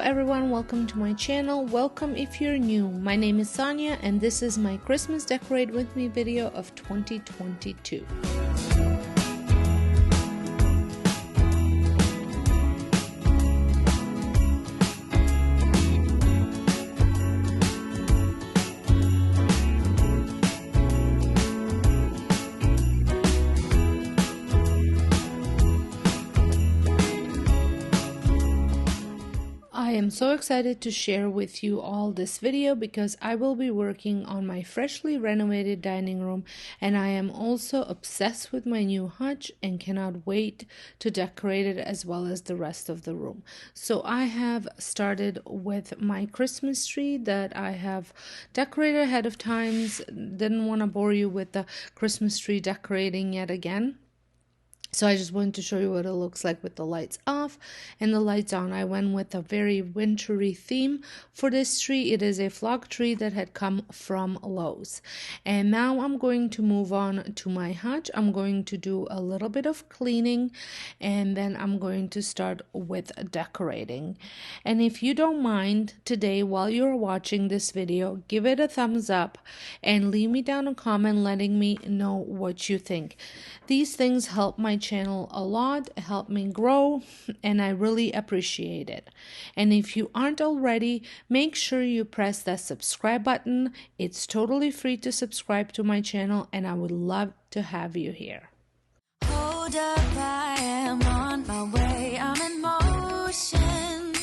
everyone, welcome to my channel. Welcome if you're new. My name is Sonia and this is my Christmas Decorate With Me video of 2022. I am so excited to share with you all this video because I will be working on my freshly renovated dining room, and I am also obsessed with my new Hutch and cannot wait to decorate it as well as the rest of the room. So I have started with my Christmas tree that I have decorated ahead of time. Didn't want to bore you with the Christmas tree decorating yet again. So I just wanted to show you what it looks like with the lights off and the lights on. I went with a very wintry theme for this tree. It is a flock tree that had come from Lowe's. And now I'm going to move on to my Hutch. I'm going to do a little bit of cleaning and then I'm going to start with decorating. And if you don't mind today, while you're watching this video, give it a thumbs up and leave me down a comment letting me know what you think. These things help my channel a lot, help me grow, and I really appreciate it. And if you aren't already, make sure you press that subscribe button. It's totally free to subscribe to my channel and I would love to have you here. Hold up, I am on my way, I'm in motion.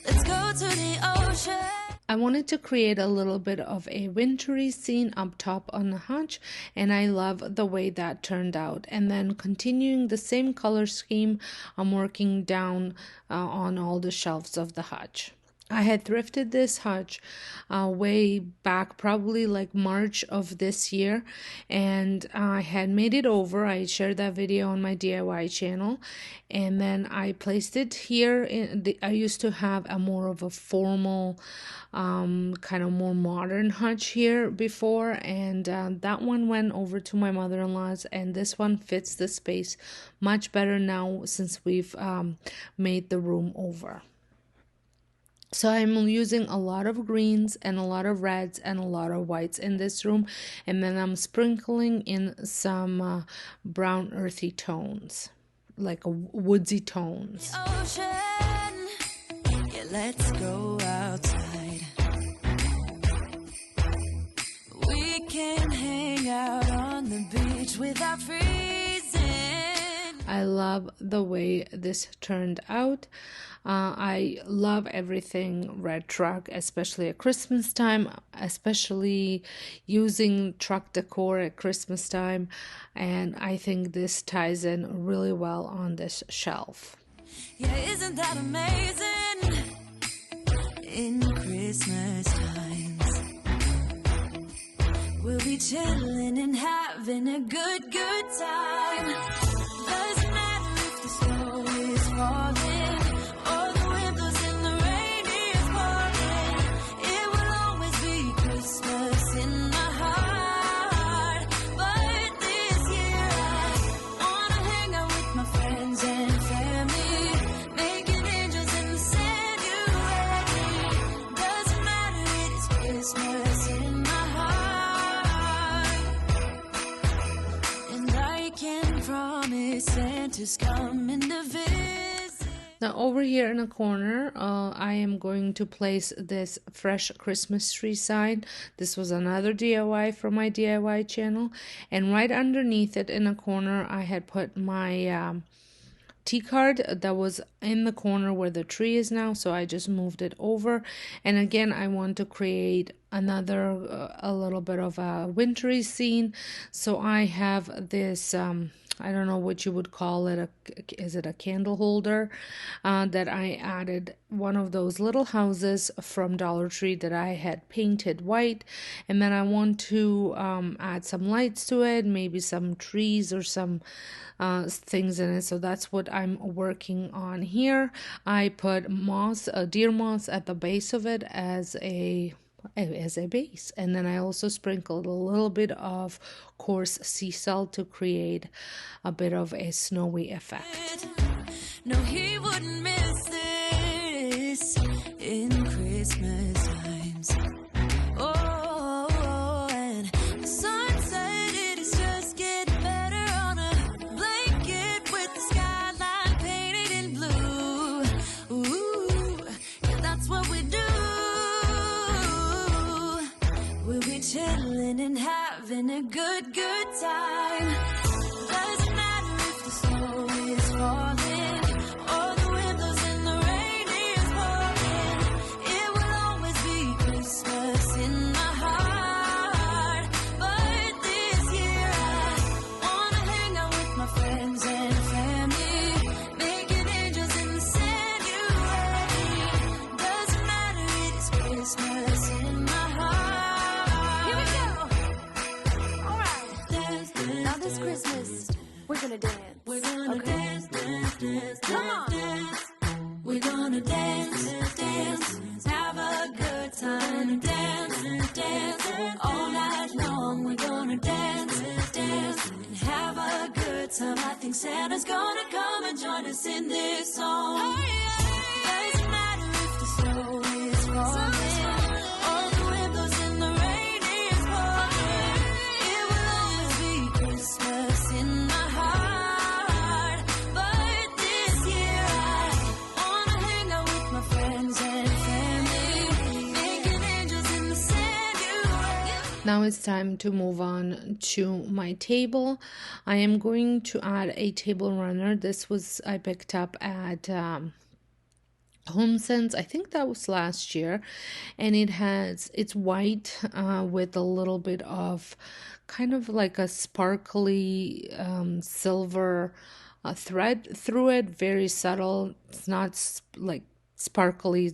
Let's go to the ocean. I wanted to create a little bit of a wintry scene up top on the Hutch, and I love the way that turned out. And then continuing the same color scheme, I'm working down on all the shelves of the Hutch. I had thrifted this Hutch way back, probably like March of this year, and I had made it over. I shared that video on my DIY channel, and then I placed it here. I used to have a more of a formal, kind of more modern Hutch here before, and that one went over to my mother-in-law's, and this one fits the space much better now since we've made the room over. So I'm using a lot of greens and a lot of reds and a lot of whites in this room. And then I'm sprinkling in some brown earthy tones, like woodsy tones. Ocean, yeah, let's go outside. We can hang out on the beach without freezing. I love the way this turned out. I love everything red truck, especially at Christmas time, especially using truck decor at Christmas time. And I think this ties in really well on this shelf. Yeah, isn't that amazing? In Christmas times, we'll be chilling and having a good time. Doesn't matter if the snow is falling or the wind blows and the rain is pouring. It will always be Christmas in my heart. But this year I wanna hang out with my friends and family, making angels in the sanctuary. Doesn't matter, it is Christmas in my heart. And I can promise Santa's coming to visit. Now over here in the corner, I am going to place this fresh Christmas tree sign. This was another DIY from my DIY channel. And right underneath it in the corner, I had put my T-card that was in the corner where the tree is now. So I just moved it over. And again, I want to create another, a little bit of a wintry scene. So I have this... I don't know what you would call it. Is it a candle holder that I added one of those little houses from Dollar Tree that I had painted white, and then I want to add some lights to it, maybe some trees or some things in it. So that's what I'm working on here. I put moss, deer moss at the base of it as a base, and then I also sprinkled a little bit of coarse sea salt to create a bit of a snowy effect. No, he wouldn't miss this. good, good time. Doesn't matter if the snow is falling or the wind blows and the rain is pouring. It will always be Christmas in my heart. But this year I wanna hang out with my friends and family, making angels in the sanctuary. Doesn't matter, it's Christmas in my heart. Here we go. All right. Dance, dance, now this Christmas, we're gonna dance. We're gonna dance, dance, dance, come on. Dance. We're gonna dance, dance, have a good time. Dance, dance, all night long. We're gonna dance, dance, and have a good time. I think Santa's gonna come and join us in this song. Doesn't matter if the snow is falling or the wind blows and the rain is pouring. It will always be Christmas in my heart. But this year I wanna hang out with my friends and family, making angels in the sanctuary. Now it's time to move on to my table. I am going to add a table runner. This was I picked up at Home Sense. I think that was last year, and it's white with a little bit of kind of like a sparkly silver thread through it, very subtle. It's not like sparkly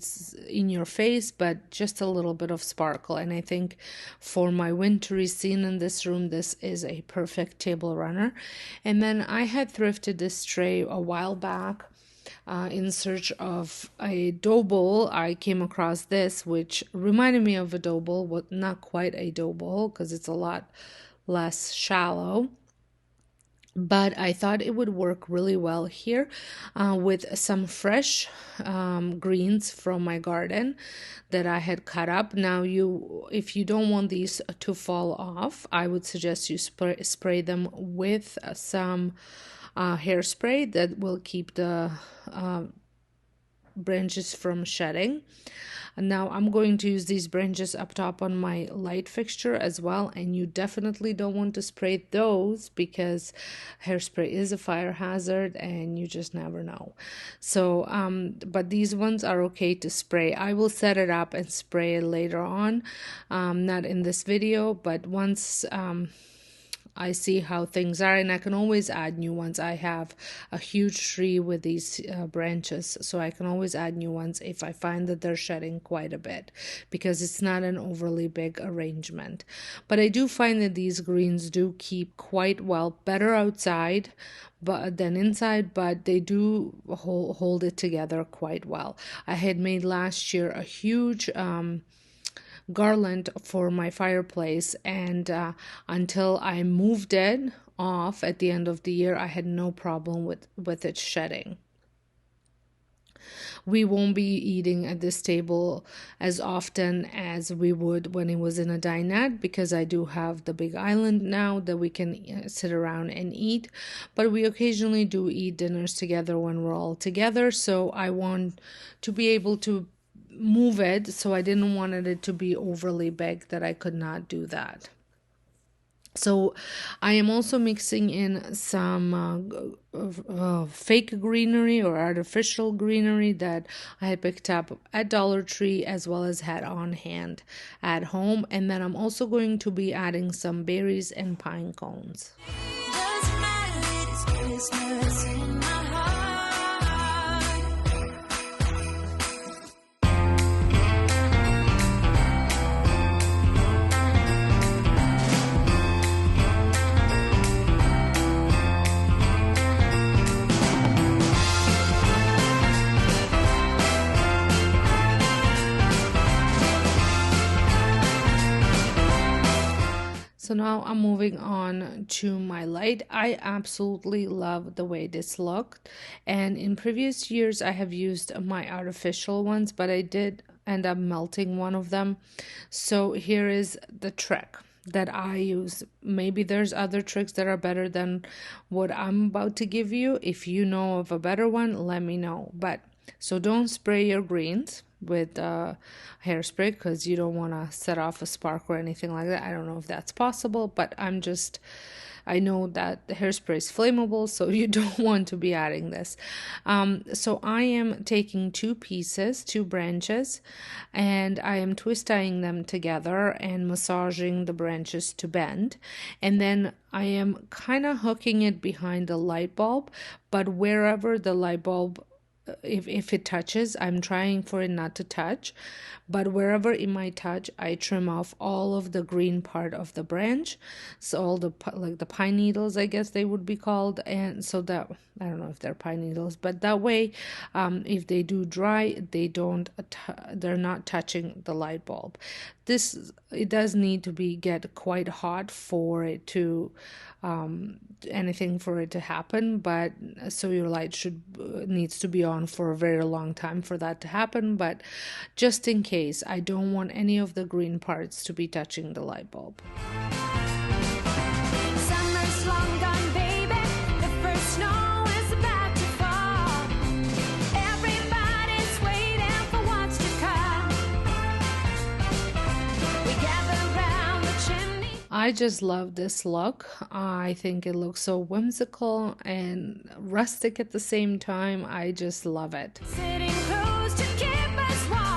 in your face, but just a little bit of sparkle. And I think for my wintry scene in this room, this is a perfect table runner. And then I had thrifted this tray a while back in search of a dough bowl. I came across this, which reminded me of a dough bowl, but not quite a dough bowl because it's a lot less shallow. But I thought it would work really well here with some fresh greens from my garden that I had cut up. Now, if you don't want these to fall off, I would suggest you spray them with some hairspray that will keep the branches from shedding. And now I'm going to use these branches up top on my light fixture as well, and you definitely don't want to spray those because hairspray is a fire hazard and you just never know. So but these ones are okay to spray. I will set it up and spray it later on, not in this video, but once I see how things are, and I can always add new ones. I have a huge tree with these branches, so I can always add new ones if I find that they're shedding quite a bit, because it's not an overly big arrangement. But I do find that these greens do keep quite well, better outside than inside, but they do hold it together quite well. I had made last year a huge garland for my fireplace, and until I moved it off at the end of the year, I had no problem with it shedding. We won't be eating at this table as often as we would when it was in a dinette, because I do have the big island now that we can sit around and eat, but we occasionally do eat dinners together when we're all together, so I want to be able to move it, so I didn't want it to be overly big that I could not do that. So I am also mixing in some fake greenery or artificial greenery that I had picked up at Dollar Tree as well as had on hand at home, and then I'm also going to be adding some berries and pine cones. Doesn't matter, it's Christmas in my heart. So now I'm moving on to my light. I absolutely love the way this looked, and in previous years I have used my artificial ones, but I did end up melting one of them. So here is the trick that I use. Maybe there's other tricks that are better than what I'm about to give you. If you know of a better one, let me know. But so don't spray your greens. with hairspray, because you don't want to set off a spark or anything like that. I don't know if that's possible, but I know that the hairspray is flammable, so you don't want to be adding this. So I am taking two branches, and I am twist tying them together and massaging the branches to bend. And then I am kind of hooking it behind the light bulb, but wherever the light bulb, if it touches, I'm trying for it not to touch, but wherever it might touch, I trim off all of the green part of the branch, so all the like the pine needles, I guess they would be called, and so that, I don't know if they're pine needles, but that way, if they do dry, they're not touching the light bulb. It does need to get quite hot for it to anything for it to happen, but so your light needs to be on for a very long time for that to happen. But just in case, I don't want any of the green parts to be touching the light bulb. Summer's long gone, baby. The first snow is about to fall. Everybody's waiting for what's to come. We gather round the chimney. I just love this look. I think it looks so whimsical and rustic at the same time. I just love it. Sitting close to keep us warm.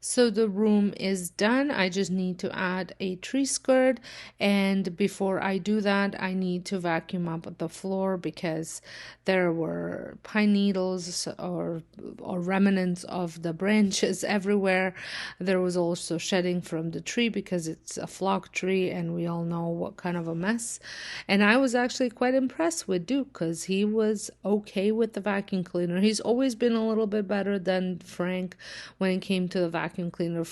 So the room is done. I just need to add a tree skirt, and before I do that, I need to vacuum up the floor because there were pine needles or remnants of the branches everywhere. There was also shedding from the tree because it's a flock tree, and we all know what kind of a mess. And I was actually quite impressed with Duke because he was okay with the vacuum cleaner. He's always been a little bit better than Frank when it came to the vacuum cleaner.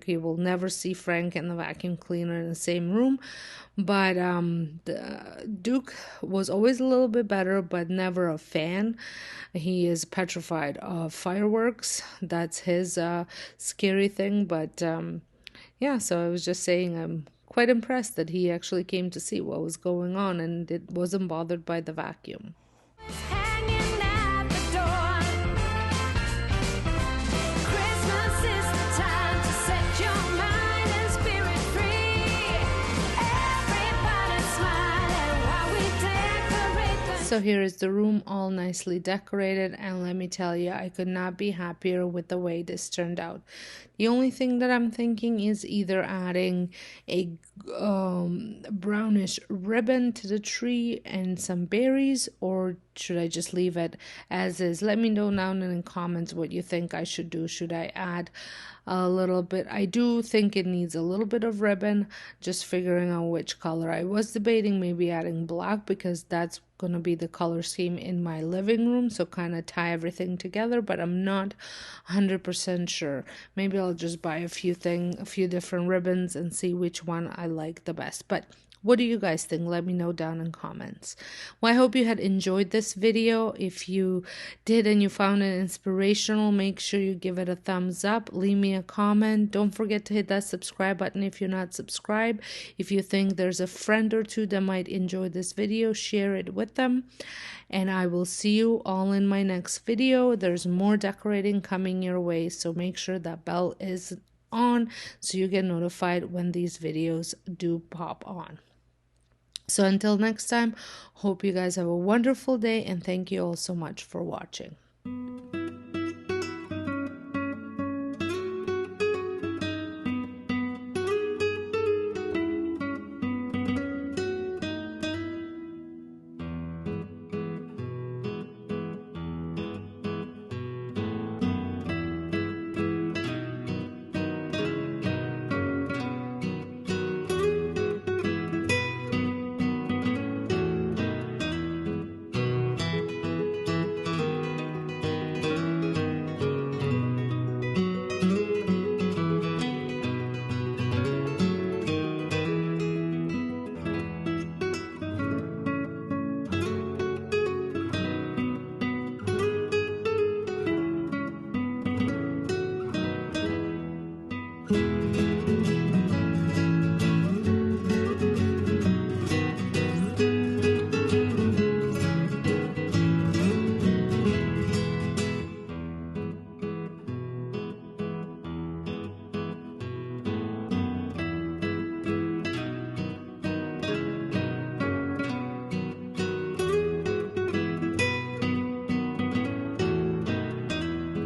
You will never see Frank and the vacuum cleaner in the same room, but Duke was always a little bit better, but never a fan. He is petrified of fireworks. That's his scary thing. But yeah, so I was just saying I'm quite impressed that he actually came to see what was going on and it wasn't bothered by the vacuum. Hanging at the door. Christmas is the time to set your mind and spirit free. Everybody smiling while we decorate the. So here is the room all nicely decorated, and let me tell you, I could not be happier with the way this turned out. The only thing that I'm thinking is either adding a brownish ribbon to the tree and some berries, or should I just leave it as is? Let me know down in the comments what you think I should do. Should I add a little bit? I do think it needs a little bit of ribbon, just figuring out which color. I was debating maybe adding black because that's going to be the color scheme in my living room, so kind of tie everything together, but I'm not 100% sure. Maybe I'll just buy a few different ribbons and see which one I like the best. But what do you guys think? Let me know down in comments. Well, I hope you had enjoyed this video. If you did and you found it inspirational, make sure you give it a thumbs up. Leave me a comment. Don't forget to hit that subscribe button if you're not subscribed. If you think there's a friend or two that might enjoy this video, share it with them. And I will see you all in my next video. There's more decorating coming your way, so make sure that bell is on so you get notified when these videos do pop on. So until next time, hope you guys have a wonderful day, and thank you all so much for watching.